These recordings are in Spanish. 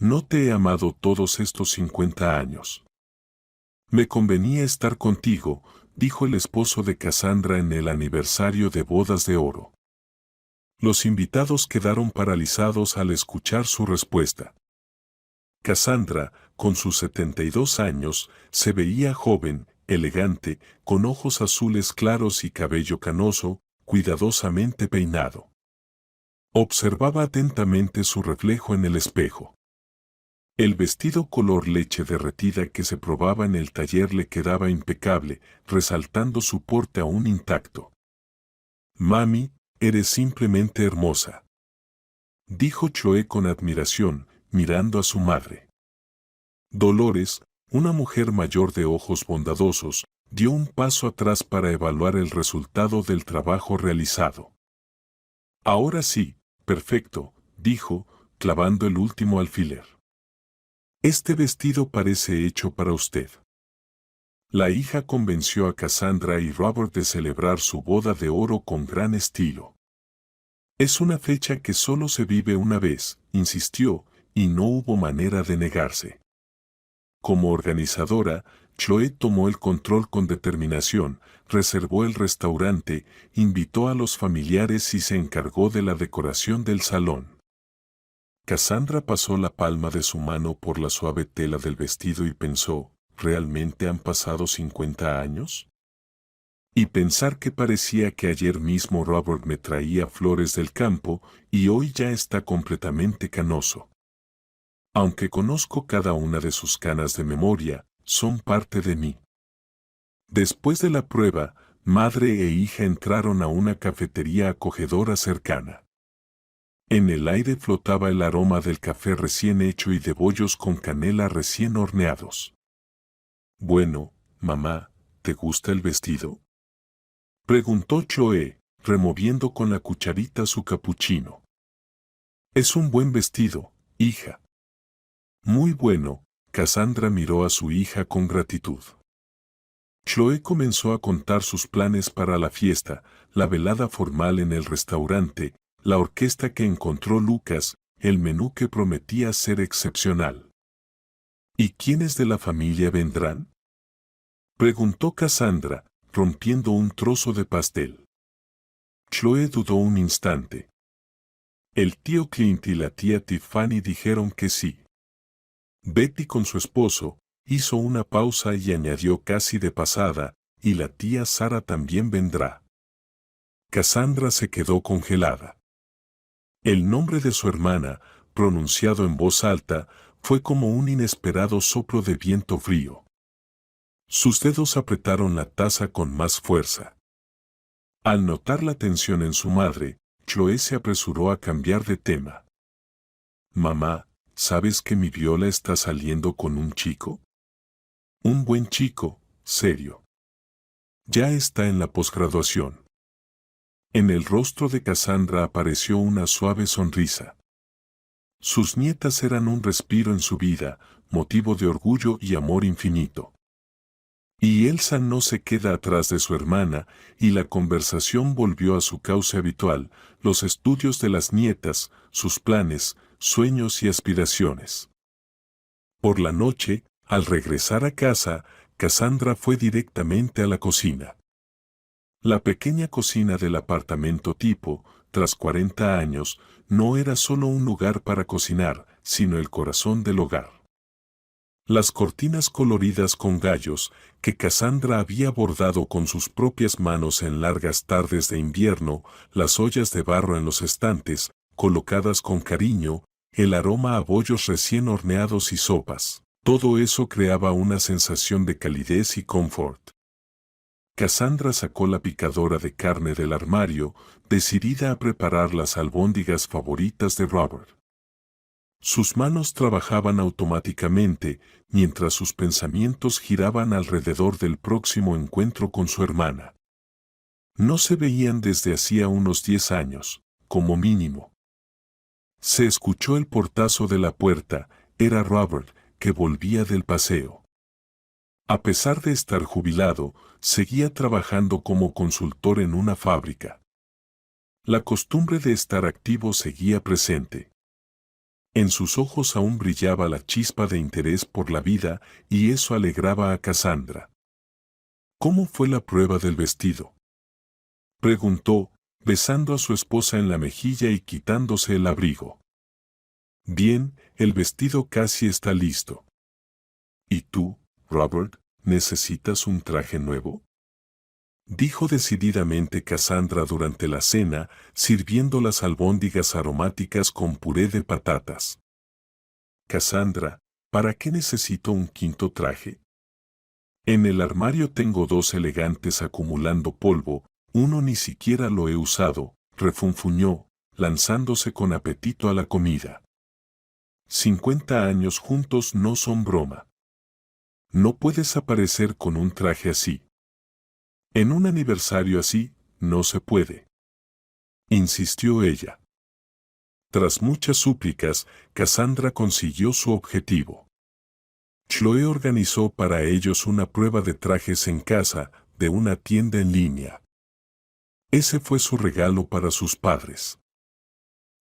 No te he amado todos estos 50 años. Me convenía estar contigo, dijo el esposo de Cassandra en el aniversario de bodas de oro. Los invitados quedaron paralizados al escuchar su respuesta. Cassandra, con sus 72 años, se veía joven, elegante, con ojos azules claros y cabello canoso, cuidadosamente peinado. Observaba atentamente su reflejo en el espejo. El vestido color leche derretida que se probaba en el taller le quedaba impecable, resaltando su porte aún intacto. «Mami, eres simplemente hermosa», dijo Chloe con admiración, mirando a su madre. Dolores, una mujer mayor de ojos bondadosos, dio un paso atrás para evaluar el resultado del trabajo realizado. «Ahora sí, perfecto», dijo, clavando el último alfiler. «Este vestido parece hecho para usted». La hija convenció a Cassandra y Robert de celebrar su boda de oro con gran estilo. «Es una fecha que solo se vive una vez», insistió, y no hubo manera de negarse. Como organizadora, Chloe tomó el control con determinación, reservó el restaurante, invitó a los familiares y se encargó de la decoración del salón. Cassandra pasó la palma de su mano por la suave tela del vestido y pensó, ¿realmente han pasado 50 años? Y pensar que parecía que ayer mismo Robert me traía flores del campo y hoy ya está completamente canoso. Aunque conozco cada una de sus canas de memoria, son parte de mí. Después de la prueba, madre e hija entraron a una cafetería acogedora cercana. En el aire flotaba el aroma del café recién hecho y de bollos con canela recién horneados. «Bueno, mamá, ¿te gusta el vestido?», preguntó Chloe, removiendo con la cucharita su capuchino. «Es un buen vestido, hija». «Muy bueno», Cassandra miró a su hija con gratitud. Chloe comenzó a contar sus planes para la fiesta, la velada formal en el restaurante, la orquesta que encontró Lucas, el menú que prometía ser excepcional. «¿Y quiénes de la familia vendrán?», preguntó Cassandra, rompiendo un trozo de pastel. Chloe dudó un instante. El tío Clint y la tía Tiffany dijeron que sí. Betty con su esposo, hizo una pausa y añadió casi de pasada, y la tía Sara también vendrá. Cassandra se quedó congelada. El nombre de su hermana, pronunciado en voz alta, fue como un inesperado soplo de viento frío. Sus dedos apretaron la taza con más fuerza. Al notar la tensión en su madre, Chloe se apresuró a cambiar de tema. «Mamá, ¿sabes que mi Viola está saliendo con un chico? Un buen chico, serio. Ya está en la posgraduación». En el rostro de Cassandra apareció una suave sonrisa. Sus nietas eran un respiro en su vida, motivo de orgullo y amor infinito. Y Elsa no se queda atrás de su hermana, y la conversación volvió a su cauce habitual, los estudios de las nietas, sus planes, sueños y aspiraciones. Por la noche, al regresar a casa, Cassandra fue directamente a la cocina. La pequeña cocina del apartamento tipo, tras 40 años, no era solo un lugar para cocinar, sino el corazón del hogar. Las cortinas coloridas con gallos, que Cassandra había bordado con sus propias manos en largas tardes de invierno, las ollas de barro en los estantes, colocadas con cariño, el aroma a bollos recién horneados y sopas, todo eso creaba una sensación de calidez y confort. Cassandra sacó la picadora de carne del armario, decidida a preparar las albóndigas favoritas de Robert. Sus manos trabajaban automáticamente, mientras sus pensamientos giraban alrededor del próximo encuentro con su hermana. No se veían desde hacía unos 10 años, como mínimo. Se escuchó el portazo de la puerta, era Robert, que volvía del paseo. A pesar de estar jubilado, seguía trabajando como consultor en una fábrica. La costumbre de estar activo seguía presente. En sus ojos aún brillaba la chispa de interés por la vida y eso alegraba a Cassandra. ¿Cómo fue la prueba del vestido?, preguntó, besando a su esposa en la mejilla y quitándose el abrigo. Bien, el vestido casi está listo. ¿Y tú, Robert, necesitas un traje nuevo?, dijo decididamente Cassandra durante la cena, sirviendo las albóndigas aromáticas con puré de patatas. Cassandra, ¿para qué necesito un quinto traje? En el armario tengo 2 elegantes acumulando polvo, uno ni siquiera lo he usado, refunfuñó, lanzándose con apetito a la comida. 50 años juntos no son broma. No puedes aparecer con un traje así. En un aniversario así, no se puede, insistió ella. Tras muchas súplicas, Cassandra consiguió su objetivo. Chloe organizó para ellos una prueba de trajes en casa, de una tienda en línea. Ese fue su regalo para sus padres.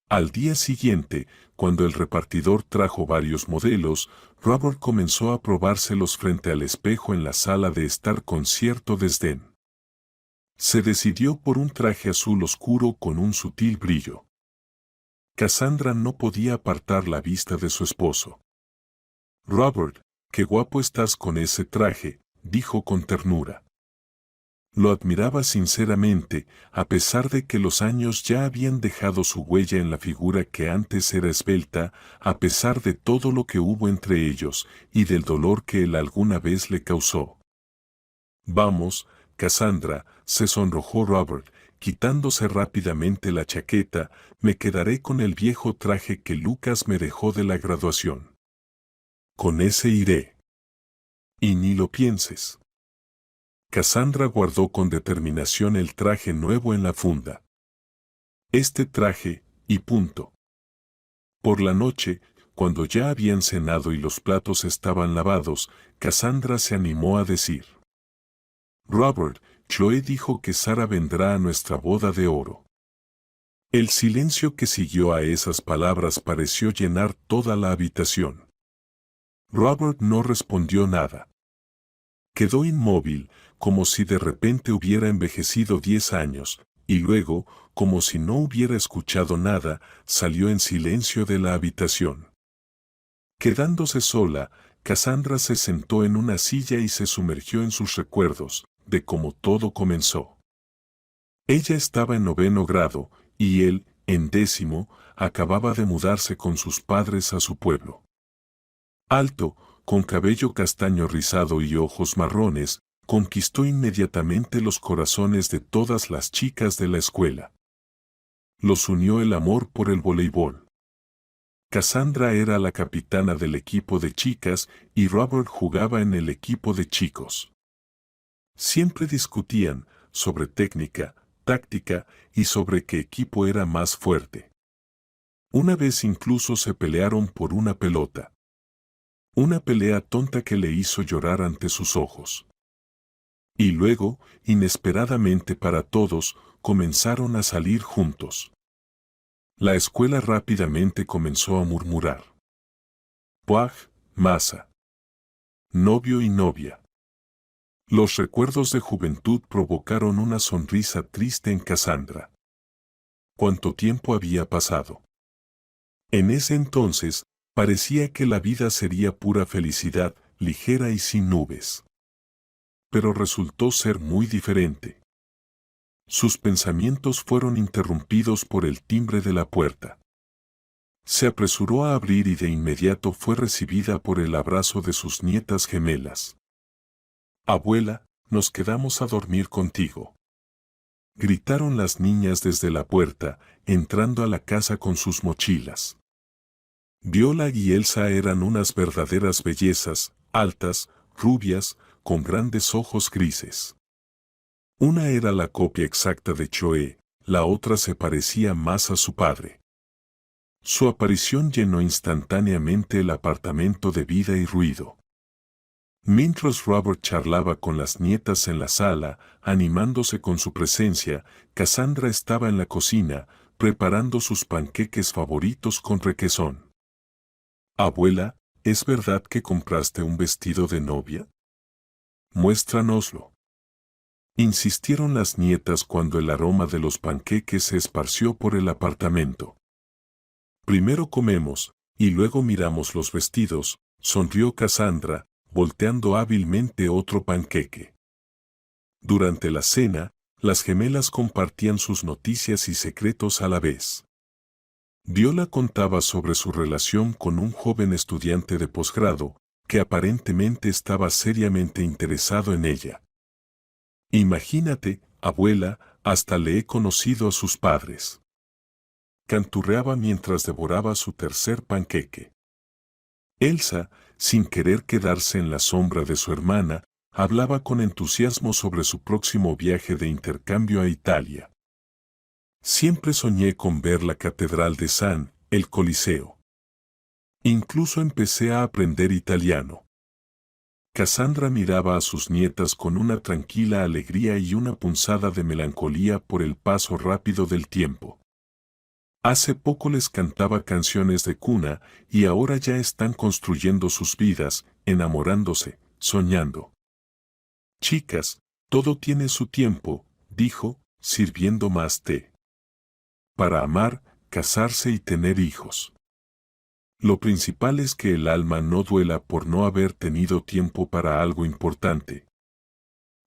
Al día siguiente, cuando el repartidor trajo varios modelos, Robert comenzó a probárselos frente al espejo en la sala de estar con cierto desdén. Se decidió por un traje azul oscuro con un sutil brillo. Cassandra no podía apartar la vista de su esposo. «Robert, qué guapo estás con ese traje», dijo con ternura. Lo admiraba sinceramente, a pesar de que los años ya habían dejado su huella en la figura que antes era esbelta, a pesar de todo lo que hubo entre ellos y del dolor que él alguna vez le causó. «Vamos, Cassandra», se sonrojó Robert, quitándose rápidamente la chaqueta, «me quedaré con el viejo traje que Lucas me dejó de la graduación. Con ese iré. Y ni lo pienses». Cassandra guardó con determinación el traje nuevo en la funda. Este traje, y punto. Por la noche, cuando ya habían cenado y los platos estaban lavados, Cassandra se animó a decir: «Robert, Chloe dijo que Sara vendrá a nuestra boda de oro». El silencio que siguió a esas palabras pareció llenar toda la habitación. Robert no respondió nada. Quedó inmóvil, como si de repente hubiera envejecido 10 años, y luego, como si no hubiera escuchado nada, salió en silencio de la habitación. Quedándose sola, Cassandra se sentó en una silla y se sumergió en sus recuerdos, de cómo todo comenzó. Ella estaba en 9º grado, y él, en 10º, acababa de mudarse con sus padres a su pueblo. Alto, con cabello castaño rizado y ojos marrones, conquistó inmediatamente los corazones de todas las chicas de la escuela. Los unió el amor por el voleibol. Cassandra era la capitana del equipo de chicas y Robert jugaba en el equipo de chicos. Siempre discutían sobre técnica, táctica y sobre qué equipo era más fuerte. Una vez incluso se pelearon por una pelota. Una pelea tonta que le hizo llorar ante sus ojos. Y luego, inesperadamente para todos, comenzaron a salir juntos. La escuela rápidamente comenzó a murmurar: «Puaj, masa. Novio y novia». Los recuerdos de juventud provocaron una sonrisa triste en Cassandra. ¿Cuánto tiempo había pasado? En ese entonces, parecía que la vida sería pura felicidad, ligera y sin nubes. Pero resultó ser muy diferente. Sus pensamientos fueron interrumpidos por el timbre de la puerta. Se apresuró a abrir y de inmediato fue recibida por el abrazo de sus nietas gemelas. «Abuela, nos quedamos a dormir contigo», gritaron las niñas desde la puerta, entrando a la casa con sus mochilas. Viola y Elsa eran unas verdaderas bellezas, altas, rubias, con grandes ojos grises. Una era la copia exacta de Chloe, la otra se parecía más a su padre. Su aparición llenó instantáneamente el apartamento de vida y ruido. Mientras Robert charlaba con las nietas en la sala, animándose con su presencia, Cassandra estaba en la cocina, preparando sus panqueques favoritos con requesón. Abuela, ¿es verdad que compraste un vestido de novia? Muéstranoslo. Insistieron las nietas cuando el aroma de los panqueques se esparció por el apartamento. Primero comemos, y luego miramos los vestidos, sonrió Cassandra, volteando hábilmente otro panqueque. Durante la cena, las gemelas compartían sus noticias y secretos a la vez. Viola contaba sobre su relación con un joven estudiante de posgrado, que aparentemente estaba seriamente interesado en ella. Imagínate, abuela, hasta le he conocido a sus padres. Canturreaba mientras devoraba su tercer panqueque. Elsa, sin querer quedarse en la sombra de su hermana, hablaba con entusiasmo sobre su próximo viaje de intercambio a Italia. Siempre soñé con ver la Catedral de el Coliseo. Incluso empecé a aprender italiano. Cassandra miraba a sus nietas con una tranquila alegría y una punzada de melancolía por el paso rápido del tiempo. Hace poco les cantaba canciones de cuna y ahora ya están construyendo sus vidas, enamorándose, soñando. Chicas, todo tiene su tiempo, dijo, sirviendo más té. Para amar, casarse y tener hijos. Lo principal es que el alma no duela por no haber tenido tiempo para algo importante.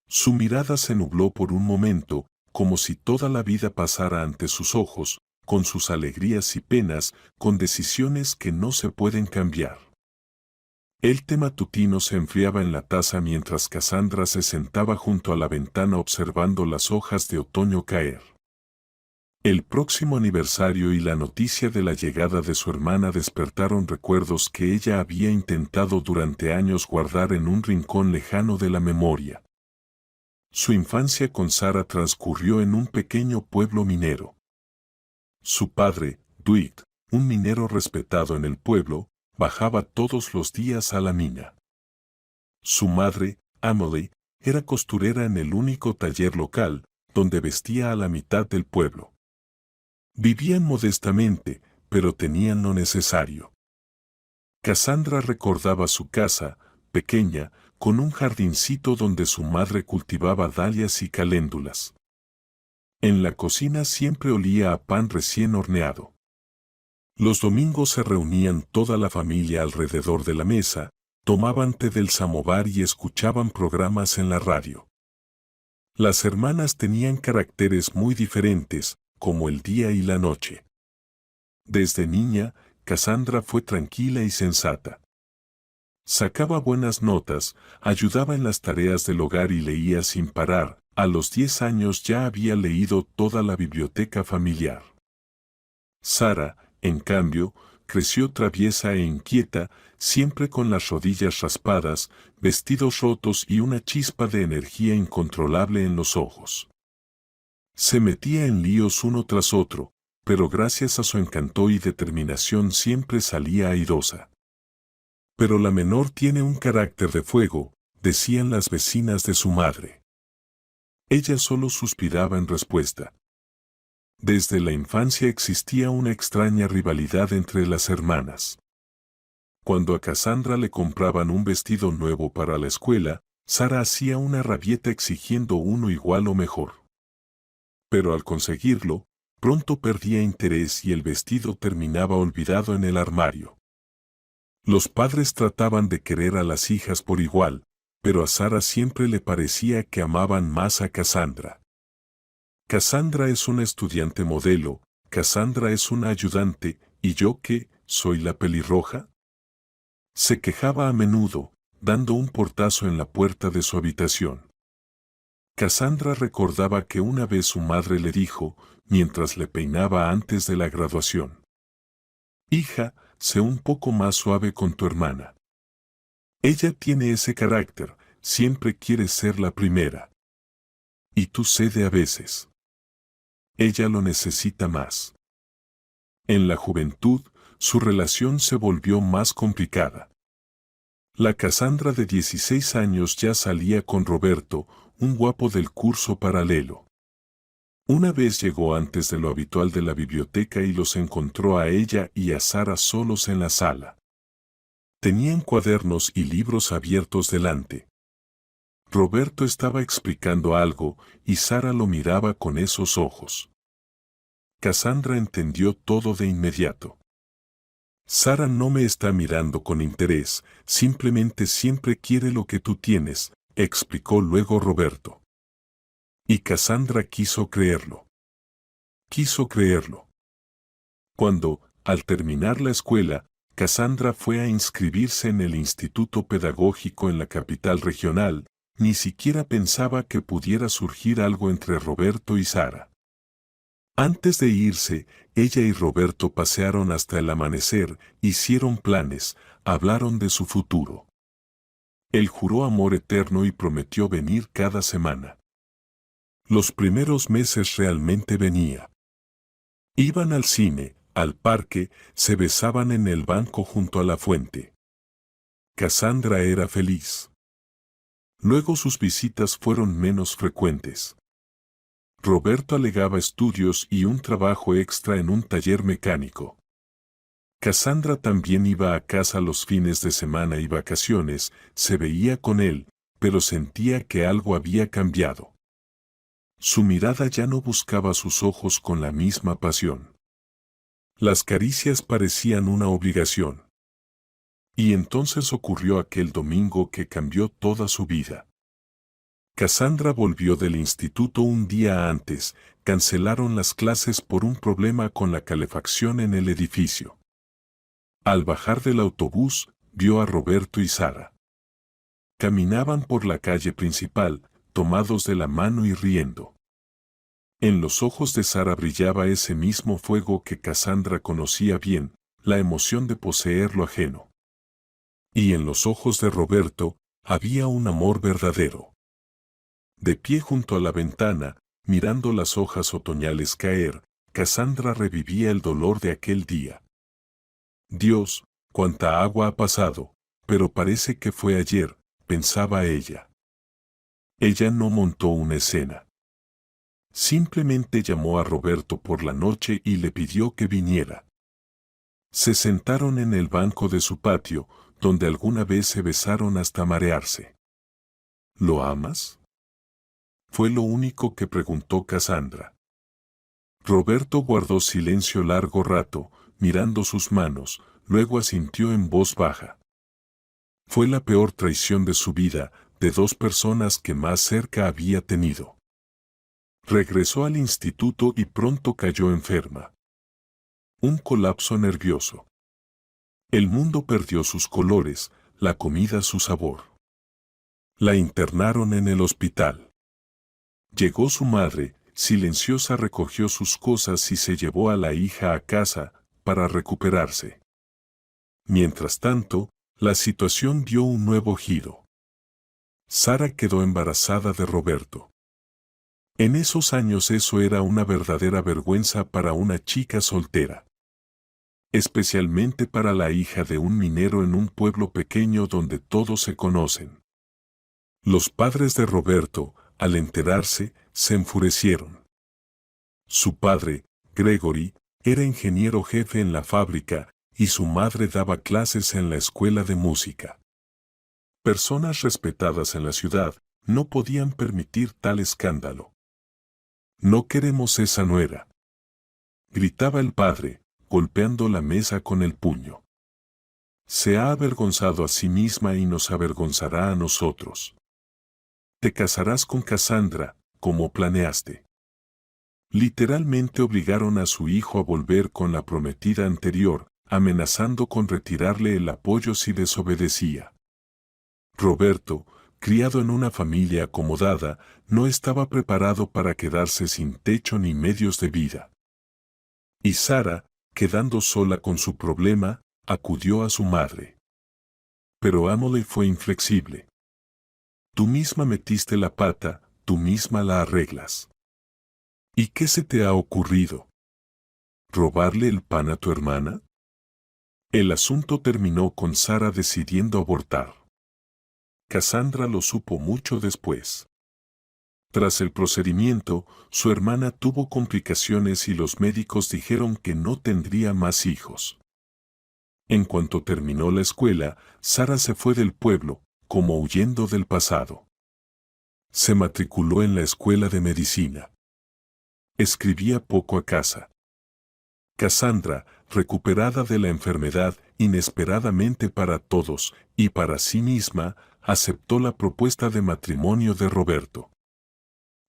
Su mirada se nubló por un momento, como si toda la vida pasara ante sus ojos, con sus alegrías y penas, con decisiones que no se pueden cambiar. El té matutino se enfriaba en la taza mientras Cassandra se sentaba junto a la ventana observando las hojas de otoño caer. El próximo aniversario y la noticia de la llegada de su hermana despertaron recuerdos que ella había intentado durante años guardar en un rincón lejano de la memoria. Su infancia con Sara transcurrió en un pequeño pueblo minero. Su padre, Dwight, un minero respetado en el pueblo, bajaba todos los días a la mina. Su madre, Emily, era costurera en el único taller local, donde vestía a la mitad del pueblo. Vivían modestamente, pero tenían lo necesario. Cassandra recordaba su casa, pequeña, con un jardincito donde su madre cultivaba dalias y caléndulas. En la cocina siempre olía a pan recién horneado. Los domingos se reunían toda la familia alrededor de la mesa, tomaban té del samovar y escuchaban programas en la radio. Las hermanas tenían caracteres muy diferentes, como el día y la noche. Desde niña, Cassandra fue tranquila y sensata. Sacaba buenas notas, ayudaba en las tareas del hogar y leía sin parar. A los 10 años ya había leído toda la biblioteca familiar. Sara, en cambio, creció traviesa e inquieta, siempre con las rodillas raspadas, vestidos rotos y una chispa de energía incontrolable en los ojos. Se metía en líos uno tras otro, pero gracias a su encanto y determinación siempre salía airosa. Pero la menor tiene un carácter de fuego, decían las vecinas de su madre. Ella solo suspiraba en respuesta. Desde la infancia existía una extraña rivalidad entre las hermanas. Cuando a Cassandra le compraban un vestido nuevo para la escuela, Sara hacía una rabieta exigiendo uno igual o mejor. Pero al conseguirlo, pronto perdía interés y el vestido terminaba olvidado en el armario. Los padres trataban de querer a las hijas por igual, pero a Sara siempre le parecía que amaban más a Cassandra. Cassandra es una estudiante modelo, Cassandra es una ayudante, ¿y yo qué, soy la pelirroja? Se quejaba a menudo, dando un portazo en la puerta de su habitación. Cassandra recordaba que una vez su madre le dijo, mientras le peinaba antes de la graduación: «Hija, sé un poco más suave con tu hermana. Ella tiene ese carácter, siempre quiere ser la primera. Y tú cede a veces. Ella lo necesita más». En la juventud, su relación se volvió más complicada. La Cassandra de 16 años ya salía con Roberto, un guapo del curso paralelo. Una vez llegó antes de lo habitual de la biblioteca y los encontró a ella y a Sara solos en la sala. Tenían cuadernos y libros abiertos delante. Roberto estaba explicando algo y Sara lo miraba con esos ojos. Cassandra entendió todo de inmediato. Sara no me está mirando con interés, simplemente siempre quiere lo que tú tienes, explicó luego Roberto. Y Cassandra quiso creerlo. Quiso creerlo. Cuando, al terminar la escuela, Cassandra fue a inscribirse en el instituto pedagógico en la capital regional, ni siquiera pensaba que pudiera surgir algo entre Roberto y Sara. Antes de irse, ella y Roberto pasearon hasta el amanecer, hicieron planes, hablaron de su futuro. Él juró amor eterno y prometió venir cada semana. Los primeros meses realmente venía. Iban al cine, al parque, se besaban en el banco junto a la fuente. Cassandra era feliz. Luego sus visitas fueron menos frecuentes. Roberto alegaba estudios y un trabajo extra en un taller mecánico. Cassandra también iba a casa los fines de semana y vacaciones, se veía con él, pero sentía que algo había cambiado. Su mirada ya no buscaba sus ojos con la misma pasión. Las caricias parecían una obligación. Y entonces ocurrió aquel domingo que cambió toda su vida. Cassandra volvió del instituto un día antes, cancelaron las clases por un problema con la calefacción en el edificio. Al bajar del autobús, vio a Roberto y Sara. Caminaban por la calle principal, tomados de la mano y riendo. En los ojos de Sara brillaba ese mismo fuego que Cassandra conocía bien, la emoción de poseer lo ajeno. Y en los ojos de Roberto, había un amor verdadero. De pie junto a la ventana, mirando las hojas otoñales caer, Cassandra revivía el dolor de aquel día. Dios, cuánta agua ha pasado, pero parece que fue ayer, pensaba ella. Ella no montó una escena. Simplemente llamó a Roberto por la noche y le pidió que viniera. Se sentaron en el banco de su patio, donde alguna vez se besaron hasta marearse. ¿Lo amas? Fue lo único que preguntó Cassandra. Roberto guardó silencio largo rato, mirando sus manos, luego asintió en voz baja. Fue la peor traición de su vida, de dos personas que más cerca había tenido. Regresó al instituto y pronto cayó enferma. Un colapso nervioso. El mundo perdió sus colores, la comida su sabor. La internaron en el hospital. Llegó su madre, silenciosa recogió sus cosas y se llevó a la hija a casa, para recuperarse. Mientras tanto, la situación dio un nuevo giro. Sara quedó embarazada de Roberto. En esos años eso era una verdadera vergüenza para una chica soltera. Especialmente para la hija de un minero en un pueblo pequeño donde todos se conocen. Los padres de Roberto, al enterarse, se enfurecieron. Su padre, Gregory, era ingeniero jefe en la fábrica, y su madre daba clases en la escuela de música. Personas respetadas en la ciudad no podían permitir tal escándalo. No queremos esa nuera, gritaba el padre, golpeando la mesa con el puño. Se ha avergonzado a sí misma y nos avergonzará a nosotros. Te casarás con Cassandra, como planeaste. Literalmente obligaron a su hijo a volver con la prometida anterior, amenazando con retirarle el apoyo si desobedecía. Roberto, criado en una familia acomodada, no estaba preparado para quedarse sin techo ni medios de vida. Y Sara, quedando sola con su problema, acudió a su madre. Pero Emily fue inflexible. Tú misma metiste la pata, tú misma la arreglas. ¿Y qué se te ha ocurrido? ¿Robarle el pan a tu hermana? El asunto terminó con Sara decidiendo abortar. Cassandra lo supo mucho después. Tras el procedimiento, su hermana tuvo complicaciones y los médicos dijeron que no tendría más hijos. En cuanto terminó la escuela, Sara se fue del pueblo, como huyendo del pasado. Se matriculó en la escuela de medicina. Escribía poco a casa. Cassandra, recuperada de la enfermedad inesperadamente para todos y para sí misma, aceptó la propuesta de matrimonio de Roberto.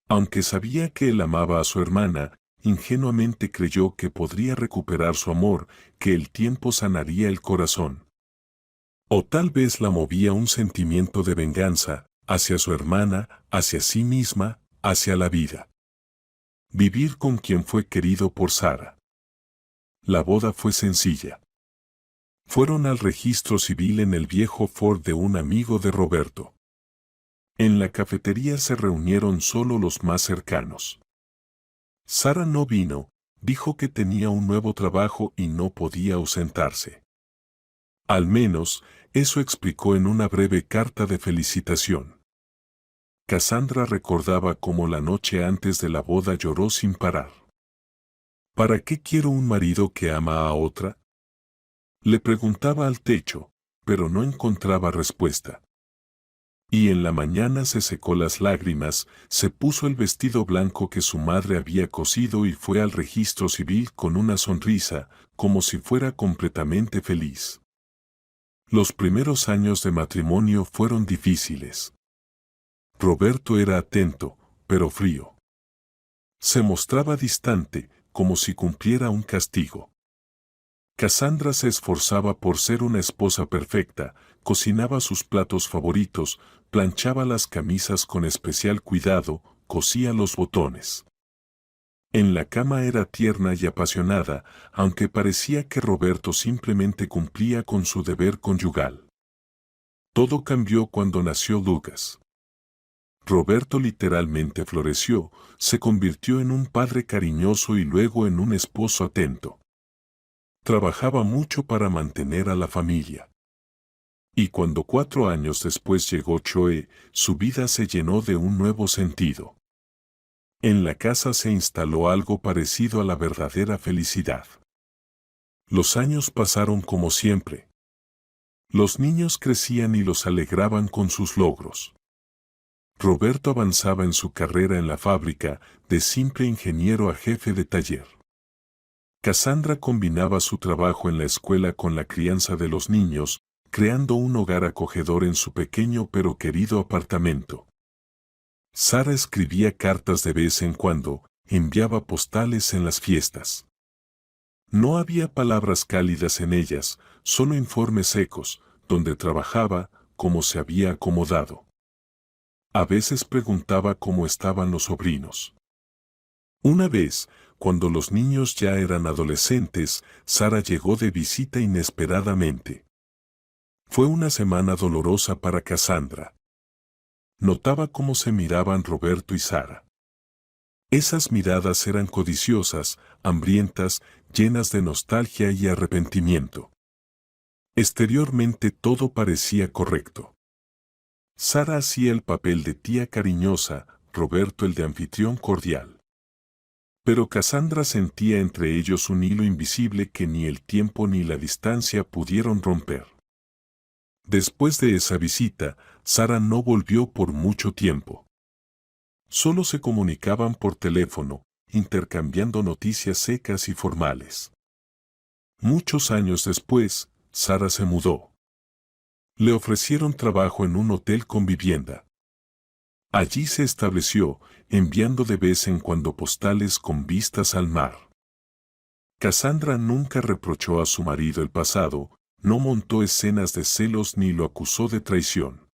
Aunque sabía que él amaba a su hermana, ingenuamente creyó que podría recuperar su amor, que el tiempo sanaría el corazón. O tal vez la movía un sentimiento de venganza, hacia su hermana, hacia sí misma, hacia la vida. Vivir con quien fue querido por Sara. La boda fue sencilla. Fueron al registro civil en el viejo Ford de un amigo de Roberto. En la cafetería se reunieron solo los más cercanos. Sara no vino, dijo que tenía un nuevo trabajo y no podía ausentarse. Al menos, eso explicó en una breve carta de felicitación. Cassandra recordaba cómo la noche antes de la boda lloró sin parar. ¿Para qué quiero un marido que ama a otra? Le preguntaba al techo, pero no encontraba respuesta. Y en la mañana se secó las lágrimas, se puso el vestido blanco que su madre había cosido y fue al registro civil con una sonrisa, como si fuera completamente feliz. Los primeros años de matrimonio fueron difíciles. Roberto era atento, pero frío. Se mostraba distante, como si cumpliera un castigo. Cassandra se esforzaba por ser una esposa perfecta, cocinaba sus platos favoritos, planchaba las camisas con especial cuidado, cosía los botones. En la cama era tierna y apasionada, aunque parecía que Roberto simplemente cumplía con su deber conyugal. Todo cambió cuando nació Lucas. Roberto literalmente floreció, se convirtió en un padre cariñoso y luego en un esposo atento. Trabajaba mucho para mantener a la familia. Y cuando 4 años después llegó Choe, su vida se llenó de un nuevo sentido. En la casa se instaló algo parecido a la verdadera felicidad. Los años pasaron como siempre. Los niños crecían y los alegraban con sus logros. Roberto avanzaba en su carrera en la fábrica, de simple ingeniero a jefe de taller. Cassandra combinaba su trabajo en la escuela con la crianza de los niños, creando un hogar acogedor en su pequeño pero querido apartamento. Sara escribía cartas de vez en cuando, enviaba postales en las fiestas. No había palabras cálidas en ellas, solo informes secos, donde trabajaba, cómo se había acomodado. A veces preguntaba cómo estaban los sobrinos. Una vez, cuando los niños ya eran adolescentes, Sara llegó de visita inesperadamente. Fue una semana dolorosa para Cassandra. Notaba cómo se miraban Roberto y Sara. Esas miradas eran codiciosas, hambrientas, llenas de nostalgia y arrepentimiento. Exteriormente todo parecía correcto. Sara hacía el papel de tía cariñosa, Roberto el de anfitrión cordial. Pero Cassandra sentía entre ellos un hilo invisible que ni el tiempo ni la distancia pudieron romper. Después de esa visita, Sara no volvió por mucho tiempo. Solo se comunicaban por teléfono, intercambiando noticias secas y formales. Muchos años después, Sara se mudó. Le ofrecieron trabajo en un hotel con vivienda. Allí se estableció, enviando de vez en cuando postales con vistas al mar. Cassandra nunca reprochó a su marido el pasado, no montó escenas de celos ni lo acusó de traición.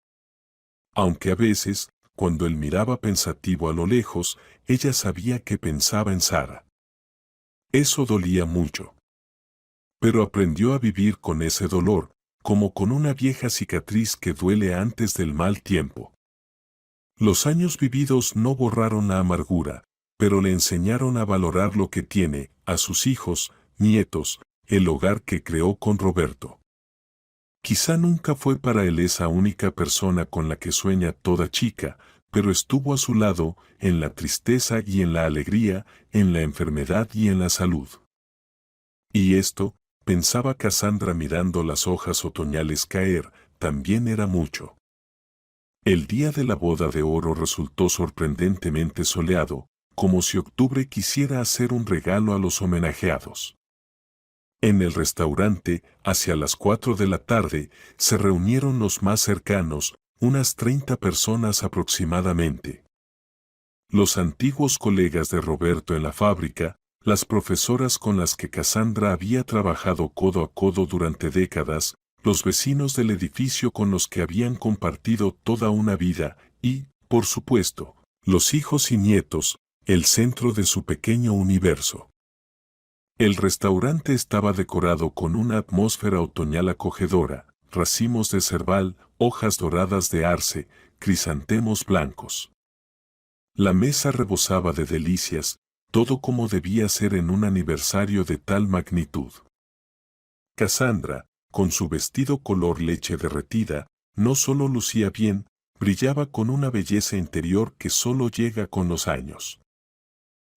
Aunque a veces, cuando él miraba pensativo a lo lejos, ella sabía que pensaba en Sara. Eso dolía mucho. Pero aprendió a vivir con ese dolor, como con una vieja cicatriz que duele antes del mal tiempo. Los años vividos no borraron la amargura, pero le enseñaron a valorar lo que tiene, a sus hijos, nietos, el hogar que creó con Roberto. Quizá nunca fue para él esa única persona con la que sueña toda chica, pero estuvo a su lado, en la tristeza y en la alegría, en la enfermedad y en la salud. Y esto, pensaba Cassandra mirando las hojas otoñales caer, también era mucho. El día de la boda de oro resultó sorprendentemente soleado, como si octubre quisiera hacer un regalo a los homenajeados. En el restaurante, hacia las 4 de la tarde, se reunieron los más cercanos, unas 30 personas aproximadamente. Los antiguos colegas de Roberto en la fábrica, las profesoras con las que Cassandra había trabajado codo a codo durante décadas, los vecinos del edificio con los que habían compartido toda una vida y, por supuesto, los hijos y nietos, el centro de su pequeño universo. El restaurante estaba decorado con una atmósfera otoñal acogedora, racimos de cerval, hojas doradas de arce, crisantemos blancos. La mesa rebosaba de delicias, todo como debía ser en un aniversario de tal magnitud. Cassandra, con su vestido color leche derretida, no solo lucía bien, brillaba con una belleza interior que solo llega con los años.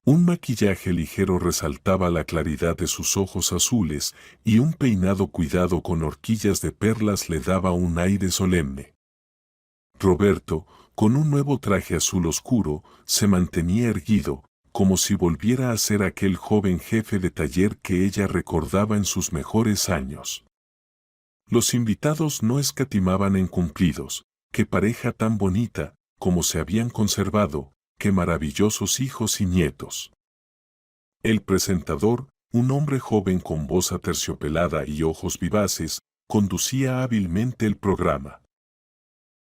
Un maquillaje ligero resaltaba la claridad de sus ojos azules y un peinado cuidado con horquillas de perlas le daba un aire solemne. Roberto, con un nuevo traje azul oscuro, se mantenía erguido, como si volviera a ser aquel joven jefe de taller que ella recordaba en sus mejores años. Los invitados no escatimaban en cumplidos, qué pareja tan bonita, como se habían conservado, qué maravillosos hijos y nietos. El presentador, un hombre joven con voz aterciopelada y ojos vivaces, conducía hábilmente el programa.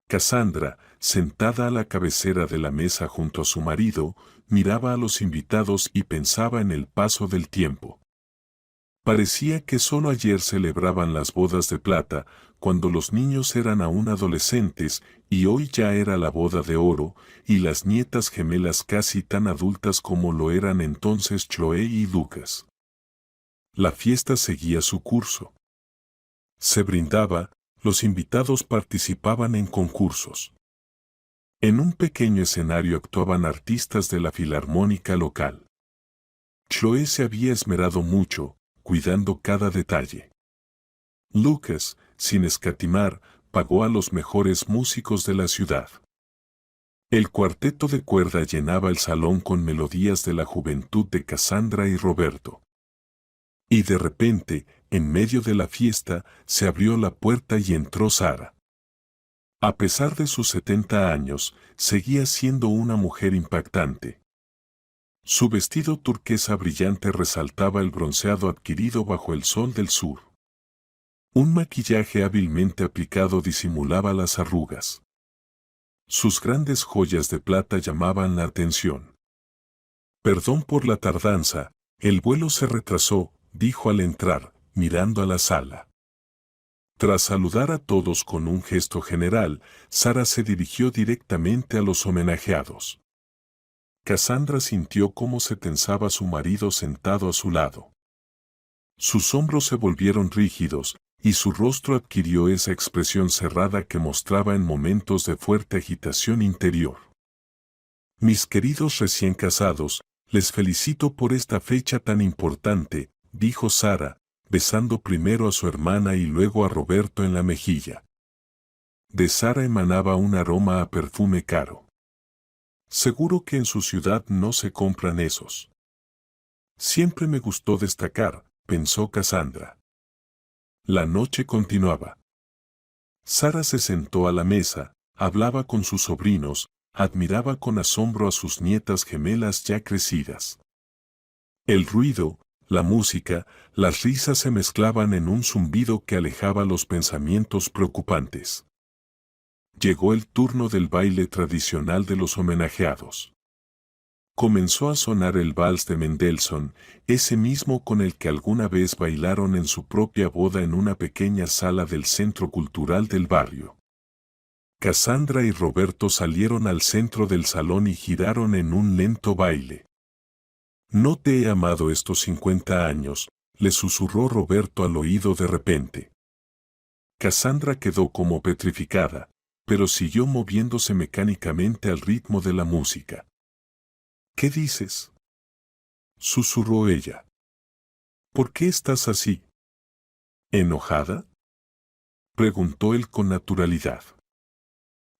Cassandra, sentada a la cabecera de la mesa junto a su marido, miraba a los invitados y pensaba en el paso del tiempo. Parecía que solo ayer celebraban las bodas de plata, cuando los niños eran aún adolescentes, y hoy ya era la boda de oro, y las nietas gemelas casi tan adultas como lo eran entonces Chloe y Lucas. La fiesta seguía su curso. Se brindaba, los invitados participaban en concursos. En un pequeño escenario actuaban artistas de la filarmónica local. Chloe se había esmerado mucho, cuidando cada detalle. Lucas, sin escatimar, pagó a los mejores músicos de la ciudad. El cuarteto de cuerda llenaba el salón con melodías de la juventud de Cassandra y Roberto. Y de repente, en medio de la fiesta, se abrió la puerta y entró Sara. A pesar de sus 70 años, seguía siendo una mujer impactante. Su vestido turquesa brillante resaltaba el bronceado adquirido bajo el sol del sur. Un maquillaje hábilmente aplicado disimulaba las arrugas. Sus grandes joyas de plata llamaban la atención. Perdón por la tardanza, el vuelo se retrasó, dijo al entrar, mirando a la sala. Tras saludar a todos con un gesto general, Sara se dirigió directamente a los homenajeados. Cassandra sintió cómo se tensaba su marido sentado a su lado. Sus hombros se volvieron rígidos, y su rostro adquirió esa expresión cerrada que mostraba en momentos de fuerte agitación interior. Mis queridos recién casados, les felicito por esta fecha tan importante, dijo Sara, besando primero a su hermana y luego a Roberto en la mejilla. De Sara emanaba un aroma a perfume caro. Seguro que en su ciudad no se compran esos. Siempre me gustó destacar, pensó Cassandra. La noche continuaba. Sara se sentó a la mesa, hablaba con sus sobrinos, admiraba con asombro a sus nietas gemelas ya crecidas. El ruido, la música, las risas se mezclaban en un zumbido que alejaba los pensamientos preocupantes. Llegó el turno del baile tradicional de los homenajeados. Comenzó a sonar el vals de Mendelssohn, ese mismo con el que alguna vez bailaron en su propia boda en una pequeña sala del centro cultural del barrio. Cassandra y Roberto salieron al centro del salón y giraron en un lento baile. No te he amado estos 50 años, le susurró Roberto al oído de repente. Cassandra quedó como petrificada, pero siguió moviéndose mecánicamente al ritmo de la música. ¿Qué dices?, susurró ella. ¿Por qué estás así? ¿Enojada?, preguntó él con naturalidad.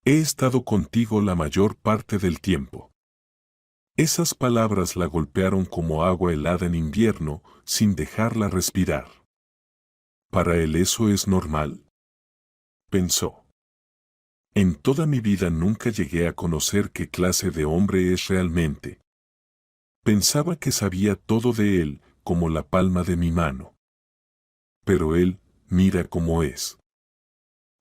He estado contigo la mayor parte del tiempo. Esas palabras la golpearon como agua helada en invierno, sin dejarla respirar. ¿Para él eso es normal?, pensó. En toda mi vida nunca llegué a conocer qué clase de hombre es realmente. Pensaba que sabía todo de él, como la palma de mi mano. Pero él, mira cómo es.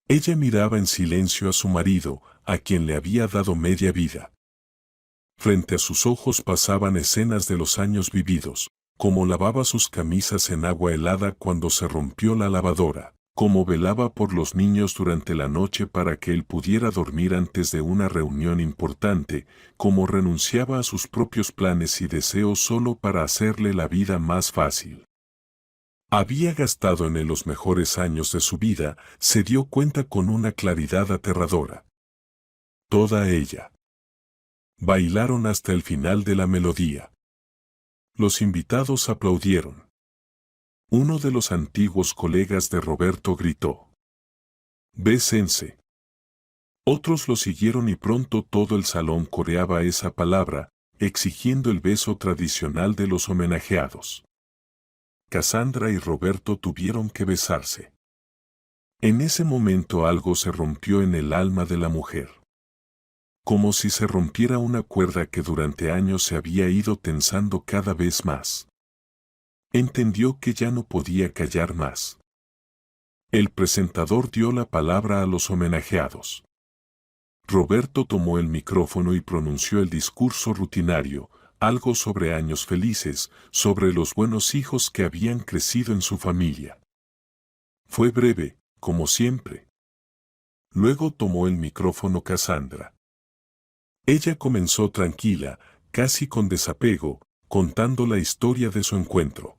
Ella miraba en silencio a su marido, a quien le había dado media vida. Frente a sus ojos pasaban escenas de los años vividos, cómo lavaba sus camisas en agua helada cuando se rompió la lavadora, cómo velaba por los niños durante la noche para que él pudiera dormir antes de una reunión importante, cómo renunciaba a sus propios planes y deseos solo para hacerle la vida más fácil. Había gastado en él los mejores años de su vida, se dio cuenta con una claridad aterradora. Toda ella. Bailaron hasta el final de la melodía. Los invitados aplaudieron. Uno de los antiguos colegas de Roberto gritó: «Bésense». Otros lo siguieron y pronto todo el salón coreaba esa palabra, exigiendo el beso tradicional de los homenajeados. Cassandra y Roberto tuvieron que besarse. En ese momento algo se rompió en el alma de la mujer. Como si se rompiera una cuerda que durante años se había ido tensando cada vez más. Entendió que ya no podía callar más. El presentador dio la palabra a los homenajeados. Roberto tomó el micrófono y pronunció el discurso rutinario, algo sobre años felices, sobre los buenos hijos que habían crecido en su familia. Fue breve, como siempre. Luego tomó el micrófono Cassandra. Ella comenzó tranquila, casi con desapego, contando la historia de su encuentro.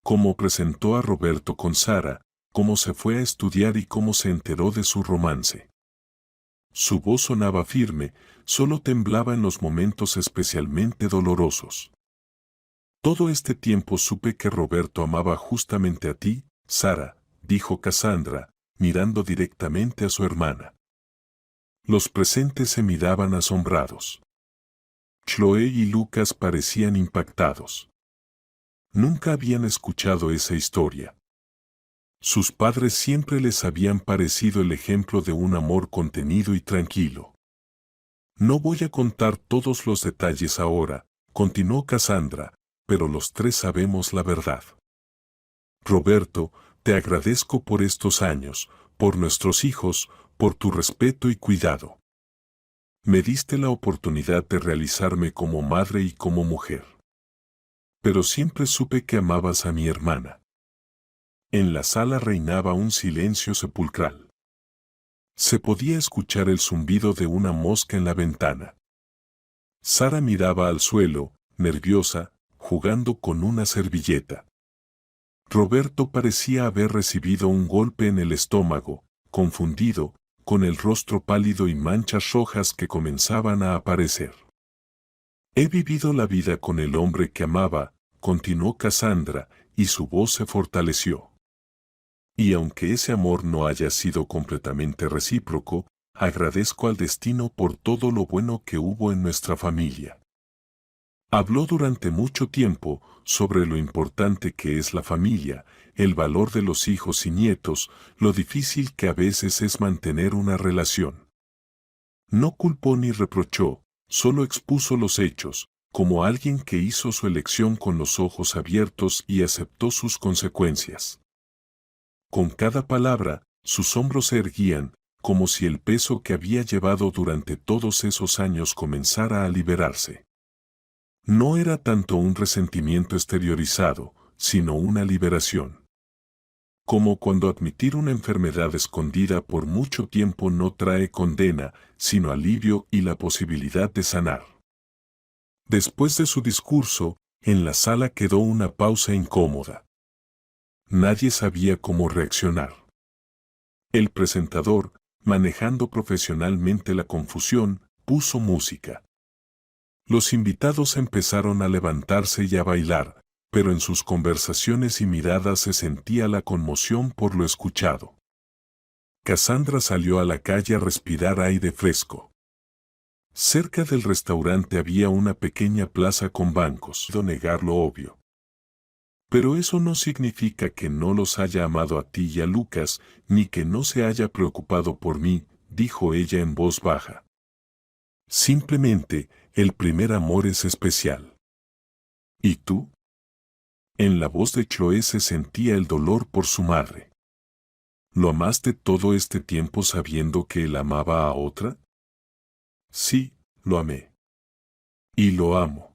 Cómo presentó a Roberto con Sara, cómo se fue a estudiar y cómo se enteró de su romance. Su voz sonaba firme, solo temblaba en los momentos especialmente dolorosos. Todo este tiempo supe que Roberto amaba justamente a ti, Sara, dijo Cassandra, mirando directamente a su hermana. Los presentes se miraban asombrados. Chloe y Lucas parecían impactados. Nunca habían escuchado esa historia. Sus padres siempre les habían parecido el ejemplo de un amor contenido y tranquilo. No voy a contar todos los detalles ahora, continuó Cassandra, pero los tres sabemos la verdad. Roberto, te agradezco por estos años, por nuestros hijos, por tu respeto y cuidado. Me diste la oportunidad de realizarme como madre y como mujer. Pero siempre supe que amabas a mi hermana. En la sala reinaba un silencio sepulcral. Se podía escuchar el zumbido de una mosca en la ventana. Sara miraba al suelo, nerviosa, jugando con una servilleta. Roberto parecía haber recibido un golpe en el estómago, confundido, con el rostro pálido y manchas rojas que comenzaban a aparecer. He vivido la vida con el hombre que amaba, continuó Cassandra, y su voz se fortaleció. Y aunque ese amor no haya sido completamente recíproco, agradezco al destino por todo lo bueno que hubo en nuestra familia. Habló durante mucho tiempo sobre lo importante que es la familia, el valor de los hijos y nietos, lo difícil que a veces es mantener una relación. No culpó ni reprochó, solo expuso los hechos, como alguien que hizo su elección con los ojos abiertos y aceptó sus consecuencias. Con cada palabra, sus hombros se erguían, como si el peso que había llevado durante todos esos años comenzara a liberarse. No era tanto un resentimiento exteriorizado, sino una liberación. Como cuando admitir una enfermedad escondida por mucho tiempo no trae condena, sino alivio y la posibilidad de sanar. Después de su discurso, en la sala quedó una pausa incómoda. Nadie sabía cómo reaccionar. El presentador, manejando profesionalmente la confusión, puso música. Los invitados empezaron a levantarse y a bailar, pero en sus conversaciones y miradas se sentía la conmoción por lo escuchado. Cassandra salió a la calle a respirar aire fresco. Cerca del restaurante había una pequeña plaza con bancos. No negar lo obvio. Pero eso no significa que no los haya amado a ti y a Lucas, ni que no se haya preocupado por mí, dijo ella en voz baja. Simplemente, el primer amor es especial. ¿Y tú? En la voz de Chloe se sentía el dolor por su madre. ¿Lo amaste todo este tiempo sabiendo que él amaba a otra? Sí, lo amé. Y lo amo.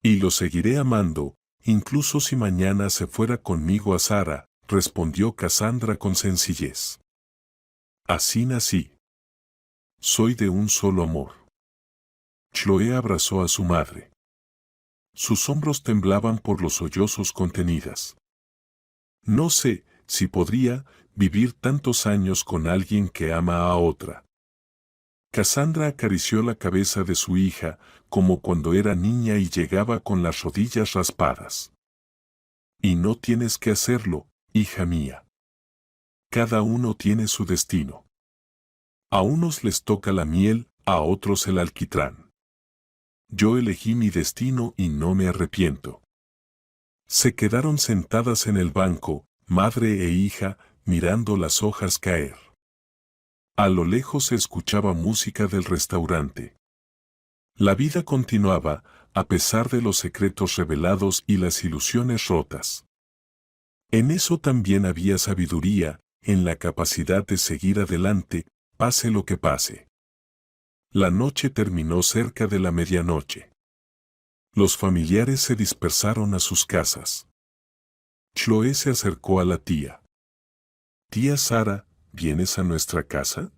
Y lo seguiré amando, incluso si mañana se fuera conmigo a Sara, respondió Cassandra con sencillez. Así nací. Soy de un solo amor. Chloe abrazó a su madre. Sus hombros temblaban por los sollozos contenidas. No sé si podría vivir tantos años con alguien que ama a otra. Cassandra acarició la cabeza de su hija, como cuando era niña y llegaba con las rodillas raspadas. Y no tienes que hacerlo, hija mía. Cada uno tiene su destino. A unos les toca la miel, a otros el alquitrán. Yo elegí mi destino y no me arrepiento. Se quedaron sentadas en el banco, madre e hija, mirando las hojas caer. A lo lejos se escuchaba música del restaurante. La vida continuaba, a pesar de los secretos revelados y las ilusiones rotas. En eso también había sabiduría, en la capacidad de seguir adelante, pase lo que pase. La noche terminó cerca de la medianoche. Los familiares se dispersaron a sus casas. Chloe se acercó a la tía. Tía Sara, ¿vienes a nuestra casa?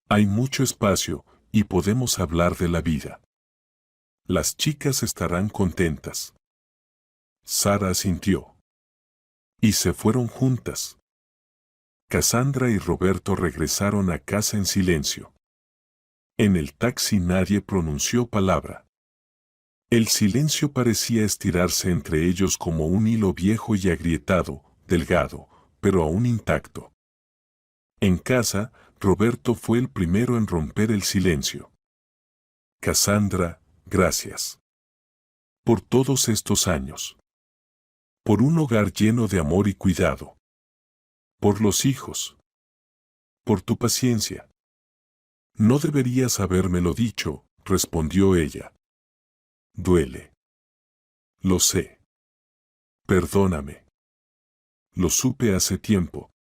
Hay mucho espacio, y podemos hablar de la vida. Las chicas estarán contentas. Sara asintió. Y se fueron juntas. Cassandra y Roberto regresaron a casa en silencio. En el taxi nadie pronunció palabra. El silencio parecía estirarse entre ellos como un hilo viejo y agrietado, delgado, pero aún intacto. En casa, Roberto fue el primero en romper el silencio. Cassandra, gracias. Por todos estos años. Por un hogar lleno de amor y cuidado. Por los hijos. Por tu paciencia. No deberías habérmelo dicho, respondió ella. Duele. Lo sé. Perdóname. Lo supe hace tiempo.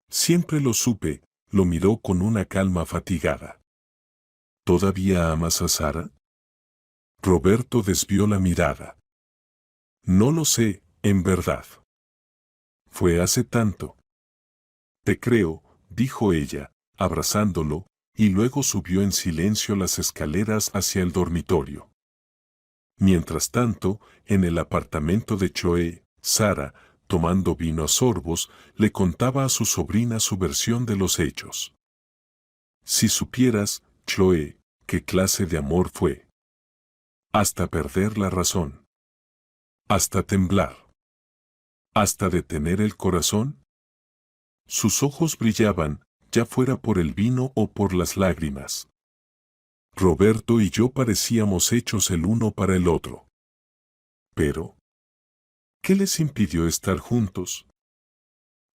Siempre lo supe, lo miró con una calma fatigada. ¿Todavía amas a Sara? Roberto desvió la mirada. No lo sé, en verdad. Fue hace tanto. Te creo, dijo ella, abrazándolo, y luego subió en silencio las escaleras hacia el dormitorio. Mientras tanto, en el apartamento de Chloe, Sara, tomando vino a sorbos, le contaba a su sobrina su versión de los hechos. Si supieras, Chloe, qué clase de amor fue. Hasta perder la razón. Hasta temblar. Hasta detener el corazón. Sus ojos brillaban, ya fuera por el vino o por las lágrimas. Roberto y yo parecíamos hechos el uno para el otro. Pero, ¿qué les impidió estar juntos?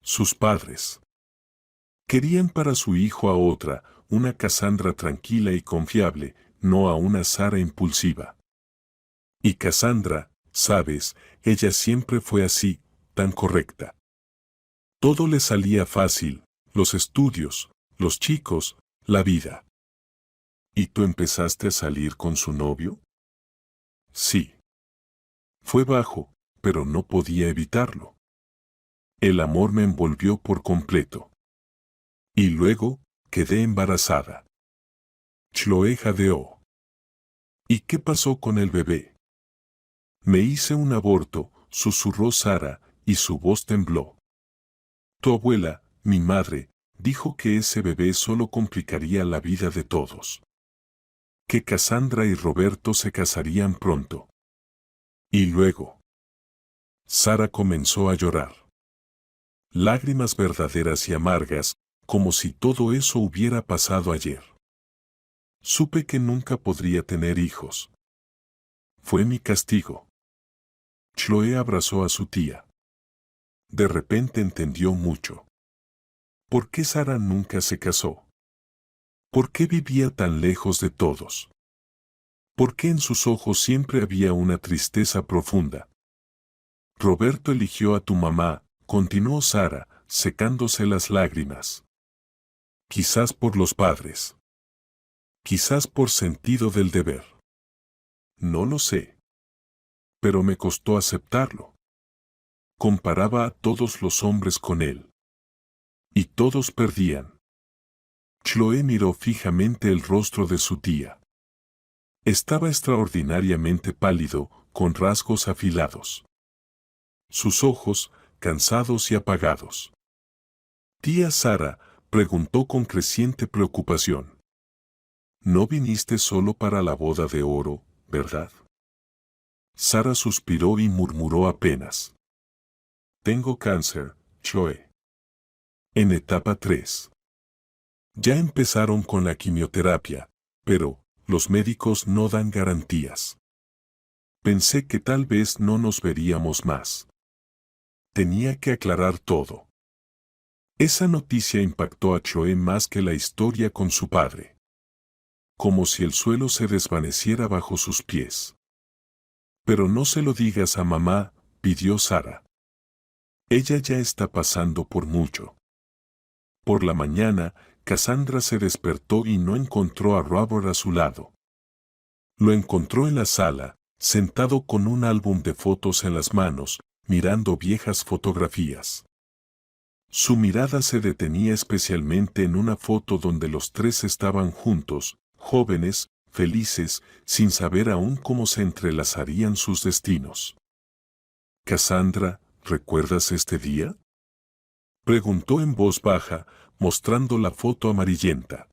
Sus padres. Querían para su hijo a otra, una Cassandra tranquila y confiable, no a una Sara impulsiva. Y Cassandra, sabes, ella siempre fue así, tan correcta. Todo le salía fácil, los estudios, los chicos, la vida. ¿Y tú empezaste a salir con su novio? Sí. Fue bajo, pero no podía evitarlo. El amor me envolvió por completo. Y luego, quedé embarazada. Chloe jadeó. ¿Y qué pasó con el bebé? Me hice un aborto, susurró Sara, y su voz tembló. Tu abuela, mi madre, dijo que ese bebé solo complicaría la vida de todos. Que Cassandra y Roberto se casarían pronto. Y luego, Sara comenzó a llorar. Lágrimas verdaderas y amargas, como si todo eso hubiera pasado ayer. Supe que nunca podría tener hijos. Fue mi castigo. Chloe abrazó a su tía. De repente entendió mucho. ¿Por qué Sara nunca se casó? ¿Por qué vivía tan lejos de todos? ¿Por qué en sus ojos siempre había una tristeza profunda? Roberto eligió a tu mamá, continuó Sara, secándose las lágrimas. Quizás por los padres. Quizás por sentido del deber. No lo sé. Pero me costó aceptarlo. Comparaba a todos los hombres con él. Y todos perdían. Chloe miró fijamente el rostro de su tía. Estaba extraordinariamente pálido, con rasgos afilados. Sus ojos, cansados y apagados. Tía Sara, preguntó con creciente preocupación. No viniste solo para la boda de oro, ¿verdad? Sara suspiró y murmuró apenas. Tengo cáncer, Chloe. En etapa 3. Ya empezaron con la quimioterapia, pero los médicos no dan garantías. Pensé que tal vez no nos veríamos más. Tenía que aclarar todo. Esa noticia impactó a Chloe más que la historia con su padre. Como si el suelo se desvaneciera bajo sus pies. Pero no se lo digas a mamá, pidió Sara. Ella ya está pasando por mucho. Por la mañana, Cassandra se despertó y no encontró a Robert a su lado. Lo encontró en la sala, sentado con un álbum de fotos en las manos, mirando viejas fotografías. Su mirada se detenía especialmente en una foto donde los tres estaban juntos, jóvenes, felices, sin saber aún cómo se entrelazarían sus destinos. Cassandra, ¿recuerdas este día? Preguntó en voz baja, mostrando la foto amarillenta.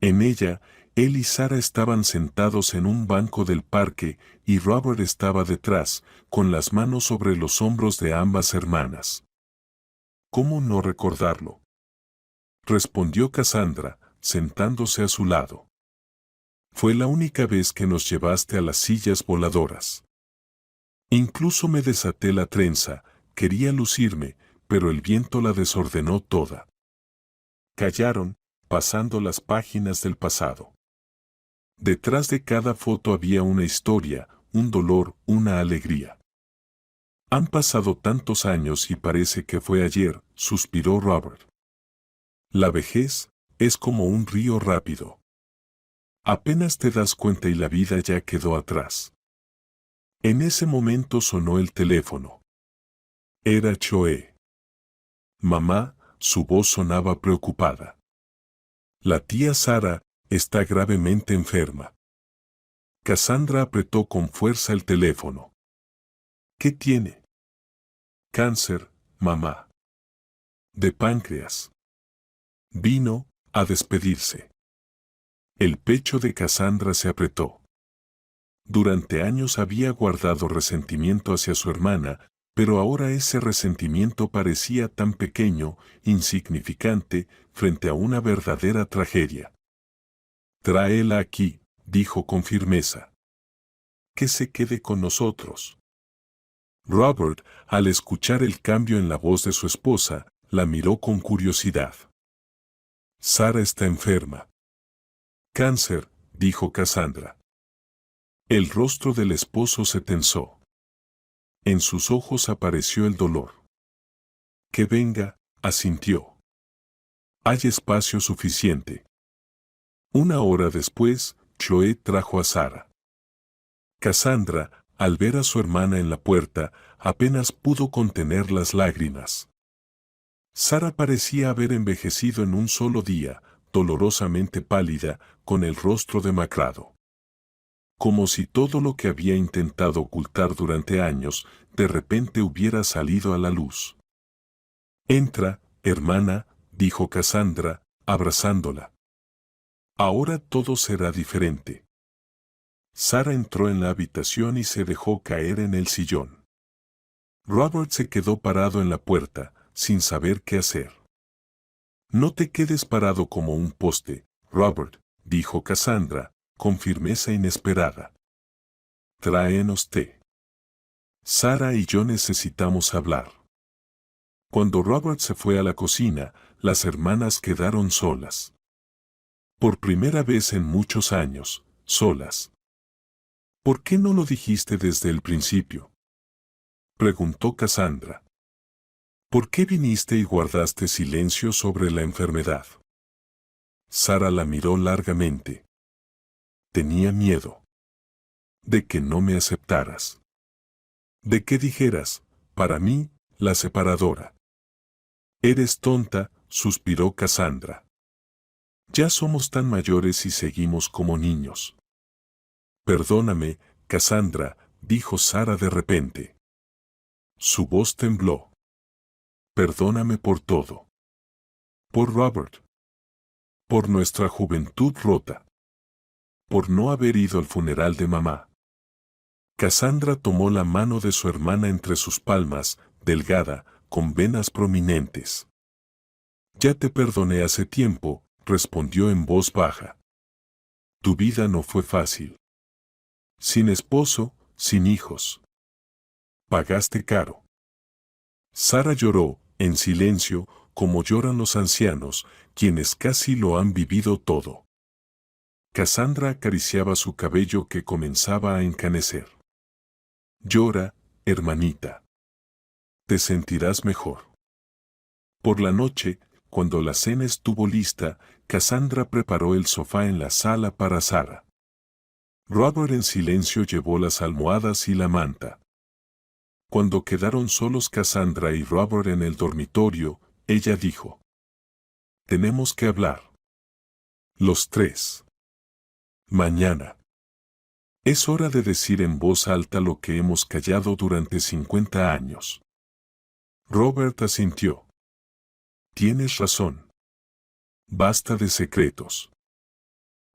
En ella, él y Sara estaban sentados en un banco del parque y Robert estaba detrás, con las manos sobre los hombros de ambas hermanas. ¿Cómo no recordarlo? Respondió Cassandra, sentándose a su lado. Fue la única vez que nos llevaste a las sillas voladoras. Incluso me desaté la trenza, quería lucirme, pero el viento la desordenó toda. Callaron, pasando las páginas del pasado. Detrás de cada foto había una historia, un dolor, una alegría. Han pasado tantos años y parece que fue ayer, suspiró Robert. La vejez es como un río rápido. Apenas te das cuenta y la vida ya quedó atrás. En ese momento sonó el teléfono. Era Chloe. Mamá, su voz sonaba preocupada. La tía Sara está gravemente enferma. Cassandra apretó con fuerza el teléfono. ¿Qué tiene? Cáncer, mamá. De páncreas. Vino a despedirse. El pecho de Cassandra se apretó. Durante años había guardado resentimiento hacia su hermana, pero ahora ese resentimiento parecía tan pequeño, insignificante, frente a una verdadera tragedia. Tráela aquí, dijo con firmeza. Que se quede con nosotros. Robert, al escuchar el cambio en la voz de su esposa, la miró con curiosidad. Sara está enferma. Cáncer, dijo Cassandra. El rostro del esposo se tensó. En sus ojos apareció el dolor. Que venga, asintió. Hay espacio suficiente. Una hora después, Chloe trajo a Sara. Cassandra, al ver a su hermana en la puerta, apenas pudo contener las lágrimas. Sara parecía haber envejecido en un solo día, dolorosamente pálida, con el rostro demacrado. Como si todo lo que había intentado ocultar durante años, de repente hubiera salido a la luz. Entra, hermana, dijo Cassandra, abrazándola. Ahora todo será diferente. Sara entró en la habitación y se dejó caer en el sillón. Robert se quedó parado en la puerta, sin saber qué hacer. No te quedes parado como un poste, Robert, dijo Cassandra, con firmeza inesperada. Tráenos té. Sara y yo necesitamos hablar. Cuando Robert se fue a la cocina, las hermanas quedaron solas. Por primera vez en muchos años, solas. ¿Por qué no lo dijiste desde el principio?, preguntó Cassandra. ¿Por qué viniste y guardaste silencio sobre la enfermedad? Sara la miró largamente. Tenía miedo. De que no me aceptaras. De que dijeras, para mí, la separadora. Eres tonta, suspiró Cassandra. Ya somos tan mayores y seguimos como niños. Perdóname, Cassandra, dijo Sara de repente. Su voz tembló. Perdóname por todo. Por Robert. Por nuestra juventud rota. Por no haber ido al funeral de mamá. Cassandra tomó la mano de su hermana entre sus palmas, delgada, con venas prominentes. Ya te perdoné hace tiempo, respondió en voz baja. Tu vida no fue fácil. Sin esposo, sin hijos. Pagaste caro. Sara lloró, en silencio, como lloran los ancianos, quienes casi lo han vivido todo. Cassandra acariciaba su cabello que comenzaba a encanecer. Llora, hermanita. Te sentirás mejor. Por la noche, cuando la cena estuvo lista, Cassandra preparó el sofá en la sala para Sara. Robert en silencio llevó las almohadas y la manta. Cuando quedaron solos Cassandra y Robert en el dormitorio, ella dijo: tenemos que hablar. Los tres. Mañana. Es hora de decir en voz alta lo que hemos callado durante 50 años. Robert asintió. Tienes razón. Basta de secretos.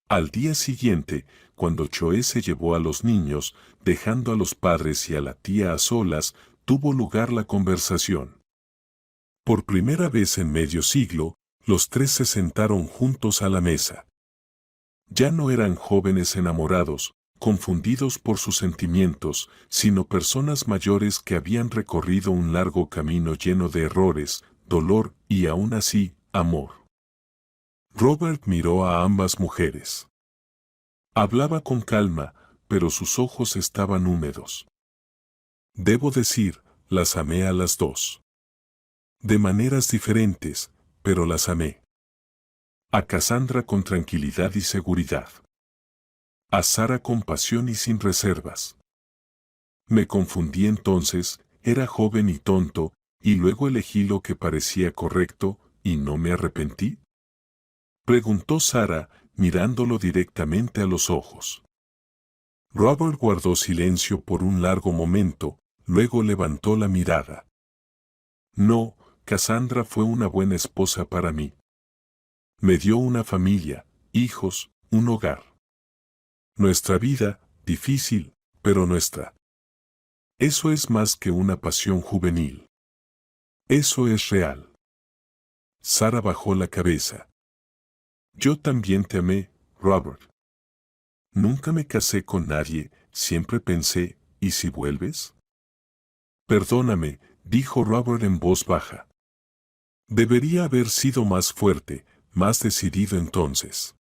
Al día siguiente, cuando Choe se llevó a los niños, dejando a los padres y a la tía a solas, tuvo lugar la conversación. Por primera vez en medio siglo, los tres se sentaron juntos a la mesa. Ya no eran jóvenes enamorados, confundidos por sus sentimientos, sino personas mayores que habían recorrido un largo camino lleno de errores, dolor y aún así, amor. Robert miró a ambas mujeres. Hablaba con calma, pero sus ojos estaban húmedos. Debo decir, las amé a las dos. De maneras diferentes, pero las amé. A Cassandra con tranquilidad y seguridad. A Sara con pasión y sin reservas. Me confundí entonces, era joven y tonto, y luego elegí lo que parecía correcto, y no me arrepentí. Preguntó Sara, mirándolo directamente a los ojos. Robert guardó silencio por un largo momento, luego levantó la mirada. No, Cassandra fue una buena esposa para mí. Me dio una familia, hijos, un hogar. Nuestra vida, difícil, pero nuestra. Eso es más que una pasión juvenil. Eso es real. Sara bajó la cabeza. Yo también te amé, Robert. Nunca me casé con nadie, siempre pensé, ¿y si vuelves? Perdóname, dijo Robert en voz baja. Debería haber sido más fuerte, más decidido entonces.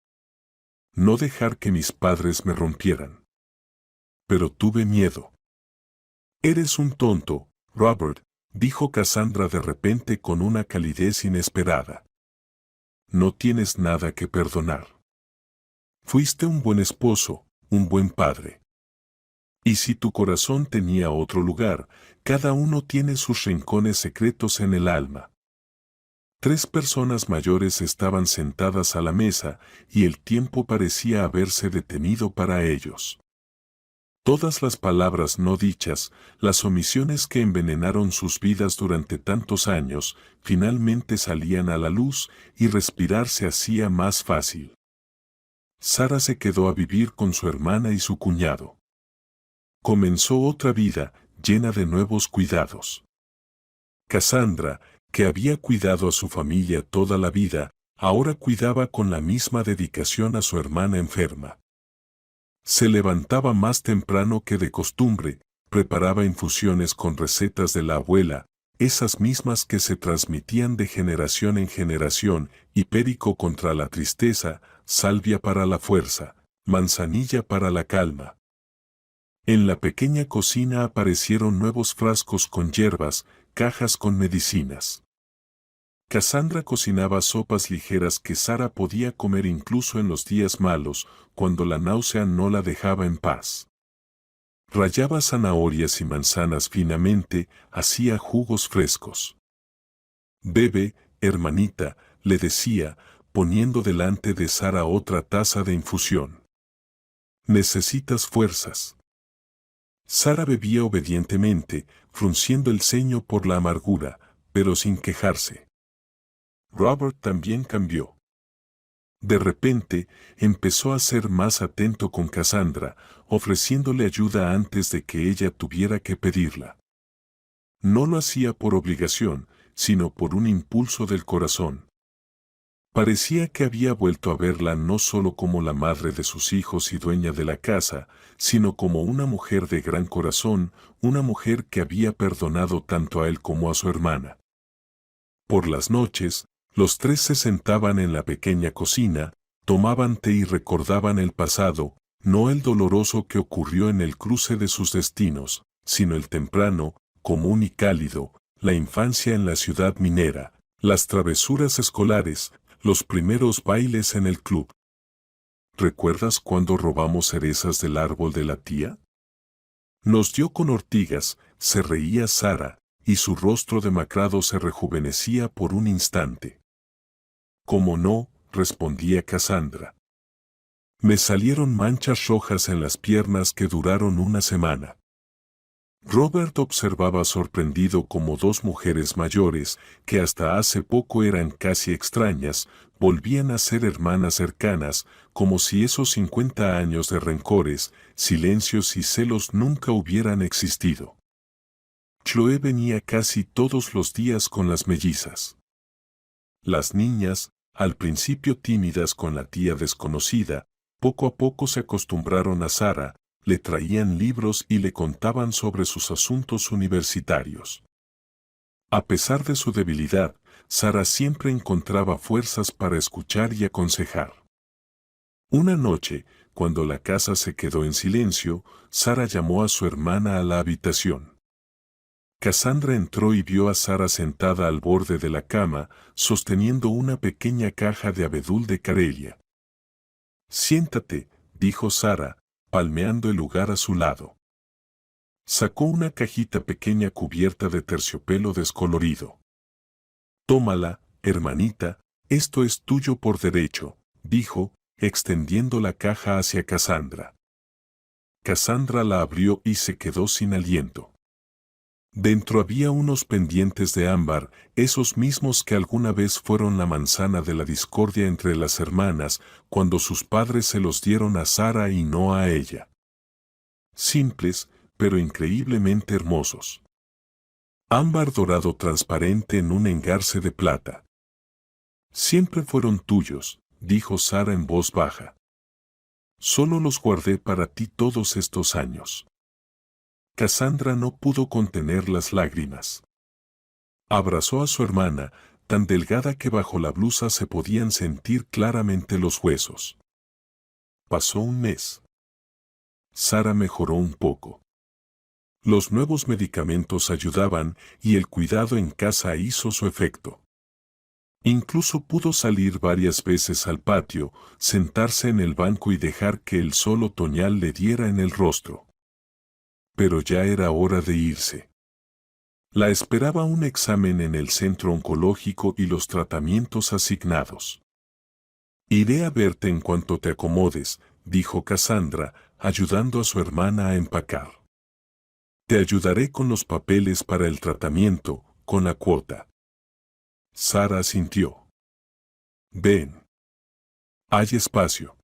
No dejar que mis padres me rompieran. Pero tuve miedo. Eres un tonto, Robert, dijo Cassandra de repente con una calidez inesperada. No tienes nada que perdonar. Fuiste un buen esposo, un buen padre. Y si tu corazón tenía otro lugar, cada uno tiene sus rincones secretos en el alma. Tres personas mayores estaban sentadas a la mesa y el tiempo parecía haberse detenido para ellos. Todas las palabras no dichas, las omisiones que envenenaron sus vidas durante tantos años, finalmente salían a la luz y respirar se hacía más fácil. Sara se quedó a vivir con su hermana y su cuñado. Comenzó otra vida, llena de nuevos cuidados. Cassandra, que había cuidado a su familia toda la vida, ahora cuidaba con la misma dedicación a su hermana enferma. Se levantaba más temprano que de costumbre, preparaba infusiones con recetas de la abuela, esas mismas que se transmitían de generación en generación, hipérico contra la tristeza, salvia para la fuerza, manzanilla para la calma. En la pequeña cocina aparecieron nuevos frascos con hierbas, cajas con medicinas. Cassandra cocinaba sopas ligeras que Sara podía comer incluso en los días malos, cuando la náusea no la dejaba en paz. Rallaba zanahorias y manzanas finamente, hacía jugos frescos. Bebe, hermanita, le decía, poniendo delante de Sara otra taza de infusión. Necesitas fuerzas. Sara bebía obedientemente, frunciendo el ceño por la amargura, pero sin quejarse. Robert también cambió. De repente, empezó a ser más atento con Cassandra, ofreciéndole ayuda antes de que ella tuviera que pedirla. No lo hacía por obligación, sino por un impulso del corazón. Parecía que había vuelto a verla no solo como la madre de sus hijos y dueña de la casa, sino como una mujer de gran corazón, una mujer que había perdonado tanto a él como a su hermana. Por las noches, los tres se sentaban en la pequeña cocina, tomaban té y recordaban el pasado, no el doloroso que ocurrió en el cruce de sus destinos, sino el temprano, común y cálido, la infancia en la ciudad minera, las travesuras escolares, los primeros bailes en el club. ¿Recuerdas cuando robamos cerezas del árbol de la tía? Nos dio con ortigas, se reía Sara, y su rostro demacrado se rejuvenecía por un instante. «¿Cómo no?», respondía Cassandra. «Me salieron manchas rojas en las piernas que duraron una semana». Robert observaba sorprendido cómo dos mujeres mayores, que hasta hace poco eran casi extrañas, volvían a ser hermanas cercanas, como si esos 50 años de rencores, silencios y celos nunca hubieran existido. Chloe venía casi todos los días con las mellizas. Las niñas, al principio tímidas con la tía desconocida, poco a poco se acostumbraron a Sara, le traían libros y le contaban sobre sus asuntos universitarios. A pesar de su debilidad, Sara siempre encontraba fuerzas para escuchar y aconsejar. Una noche, cuando la casa se quedó en silencio, Sara llamó a su hermana a la habitación. Cassandra entró y vio a Sara sentada al borde de la cama, sosteniendo una pequeña caja de abedul de Carelia. «Siéntate», dijo Sara, palmeando el lugar a su lado. Sacó una cajita pequeña cubierta de terciopelo descolorido. «Tómala, hermanita, esto es tuyo por derecho», dijo, extendiendo la caja hacia Cassandra. Cassandra la abrió y se quedó sin aliento. Dentro había unos pendientes de ámbar, esos mismos que alguna vez fueron la manzana de la discordia entre las hermanas, cuando sus padres se los dieron a Sara y no a ella. Simples, pero increíblemente hermosos. Ámbar dorado transparente en un engarce de plata. «Siempre fueron tuyos», dijo Sara en voz baja. «Solo los guardé para ti todos estos años». Cassandra no pudo contener las lágrimas. Abrazó a su hermana, tan delgada que bajo la blusa se podían sentir claramente los huesos. Pasó un mes. Sara mejoró un poco. Los nuevos medicamentos ayudaban y el cuidado en casa hizo su efecto. Incluso pudo salir varias veces al patio, sentarse en el banco y dejar que el sol otoñal le diera en el rostro. Pero ya era hora de irse. La esperaba un examen en el centro oncológico y los tratamientos asignados. «Iré a verte en cuanto te acomodes», dijo Cassandra, ayudando a su hermana a empacar. «Te ayudaré con los papeles para el tratamiento, con la cuota». Sara asintió. «Ven. Hay espacio».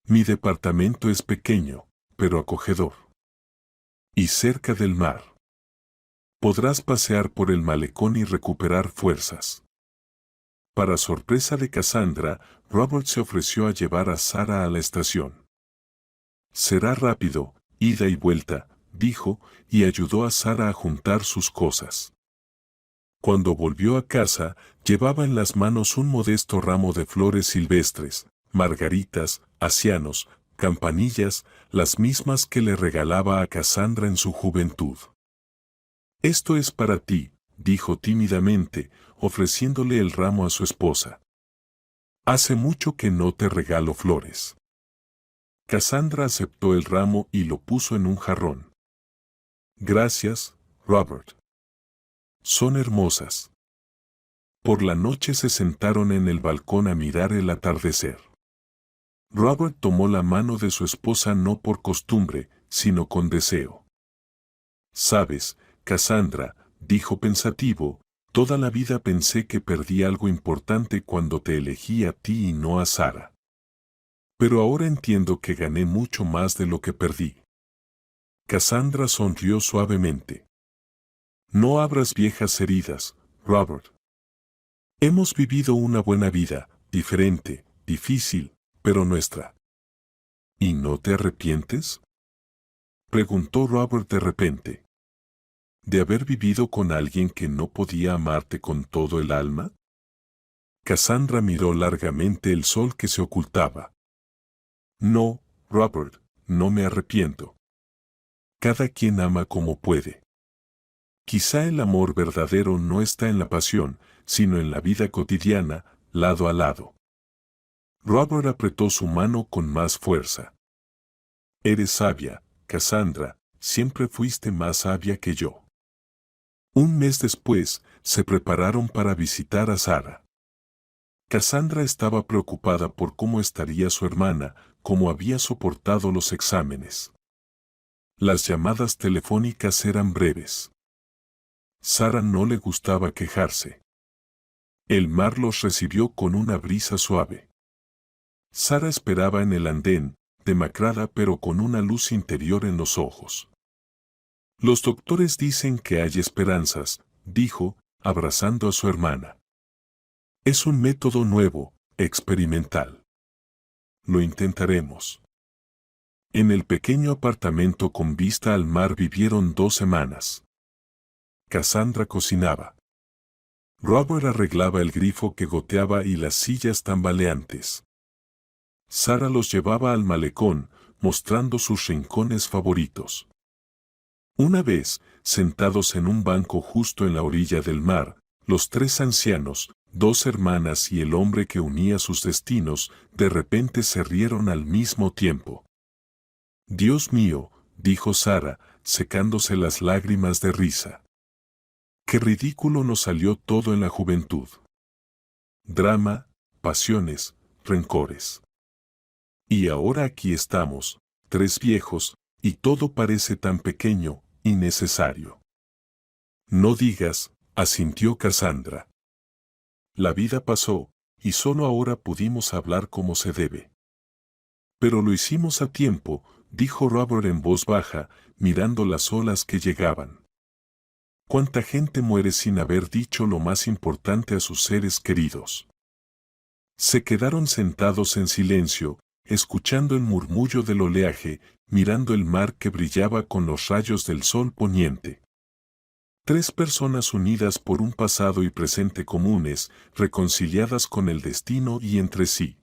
Mi departamento es pequeño, pero acogedor. Y cerca del mar. Podrás pasear por el malecón y recuperar fuerzas. Para sorpresa de Cassandra, Robert se ofreció a llevar a Sarah a la estación. Será rápido, ida y vuelta, dijo, y ayudó a Sarah a juntar sus cosas. Cuando volvió a casa, llevaba en las manos un modesto ramo de flores silvestres, margaritas, asianos, campanillas, las mismas que le regalaba a Cassandra en su juventud. «Esto es para ti», dijo tímidamente, ofreciéndole el ramo a su esposa. «Hace mucho que no te regalo flores». Cassandra aceptó el ramo y lo puso en un jarrón. «Gracias, Robert. Son hermosas». Por la noche se sentaron en el balcón a mirar el atardecer. Robert tomó la mano de su esposa no por costumbre, sino con deseo. «Sabes, Cassandra», dijo pensativo, «toda la vida pensé que perdí algo importante cuando te elegí a ti y no a Sarah. Pero ahora entiendo que gané mucho más de lo que perdí». Cassandra sonrió suavemente. «No abras viejas heridas, Robert. Hemos vivido una buena vida, diferente, difícil, pero nuestra». «¿Y no te arrepientes?», preguntó Robert de repente. «¿De haber vivido con alguien que no podía amarte con todo el alma?». Cassandra miró largamente el sol que se ocultaba. «No, Robert, no me arrepiento. Cada quien ama como puede. Quizá el amor verdadero no está en la pasión, sino en la vida cotidiana, lado a lado». Robert apretó su mano con más fuerza. «Eres sabia, Cassandra, siempre fuiste más sabia que yo». Un mes después, se prepararon para visitar a Sarah. Cassandra estaba preocupada por cómo estaría su hermana, cómo había soportado los exámenes. Las llamadas telefónicas eran breves. Sarah no le gustaba quejarse. El mar los recibió con una brisa suave. Sarah esperaba en el andén, demacrada pero con una luz interior en los ojos. «Los doctores dicen que hay esperanzas», dijo, abrazando a su hermana. «Es un método nuevo, experimental. Lo intentaremos». En el pequeño apartamento con vista al mar vivieron 2 semanas. Cassandra cocinaba. Robert arreglaba el grifo que goteaba y las sillas tambaleantes. Sarah los llevaba al malecón, mostrando sus rincones favoritos. Una vez, sentados en un banco justo en la orilla del mar, los 3 ancianos, 2 hermanas y el hombre que unía sus destinos, de repente se rieron al mismo tiempo. «Dios mío», dijo Sarah, secándose las lágrimas de risa. «Qué ridículo nos salió todo en la juventud. Drama, pasiones, rencores. Y ahora aquí estamos, 3 viejos, y todo parece tan pequeño, innecesario». «No digas», asintió Cassandra. «La vida pasó, y solo ahora pudimos hablar como se debe». «Pero lo hicimos a tiempo», dijo Robert en voz baja, mirando las olas que llegaban. «¿Cuánta gente muere sin haber dicho lo más importante a sus seres queridos?». Se quedaron sentados en silencio, escuchando el murmullo del oleaje, mirando el mar que brillaba con los rayos del sol poniente. 3 personas unidas por un pasado y presente comunes, reconciliadas con el destino y entre sí.